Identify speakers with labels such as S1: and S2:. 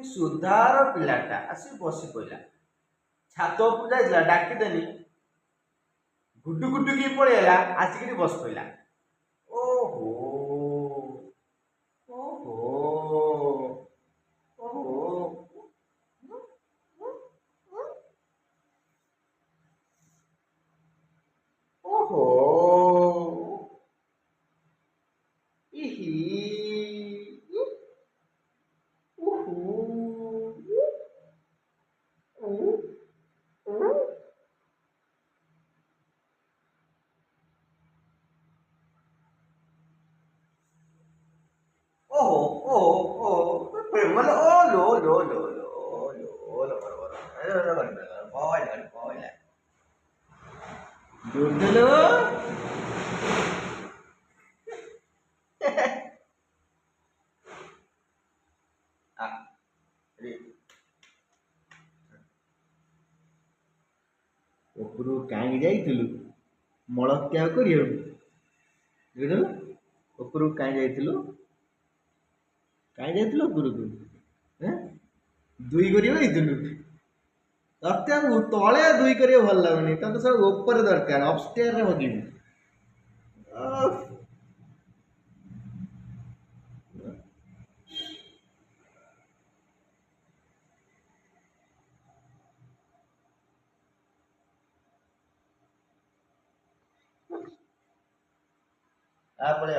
S1: ସୁଧାର ପିଲାଟା ଆସି ବସି ପଇଲା। ଛାତ ଉପରକୁ ଯାଇଥିଲା, ଡାକିଦେଲି, ଗୁଡୁ ଗୁଡୁ କି ପଳେଇଲା, ଆସିକିରି ବସି ପଇଲା। ଓହୋ ଓହୋ ଓହୋ ଓହୋ ଇହି ଉହୁ ଓହୋ ଓହୋ ଓହୋ ମାନେ ଓ ଲୋ ଲୋ ଲୋ ଲୋ ଲୋ ଲୋ ପଇଲା ଦୁଧୁଲୁ ଆ ରେ ଉପରକୁ କାହିଁକି ଯାଇଥିଲୁ ମଳତ୍ୟାଗ କରିବାକୁ? ବୁଝିଲୁ, ଉପରକୁ କାହିଁ ଯାଇଥିଲୁ? କାହିଁ ଯାଇଥିଲୁ ଉପରକୁ? ହେଁ ଦୁଇ କରିବାକୁ ଯାଇଥିଲୁ? ତତେ ଆଉ ତଳେ ଦୁଇ କରିବାକୁ ଭଲ ଲାଗୁନି, ତତେ ସବୁ ଉପରେ ଦରକାର, ଅପଷ୍ଟାରରେ ହଗିବୁ। ପଳେଇ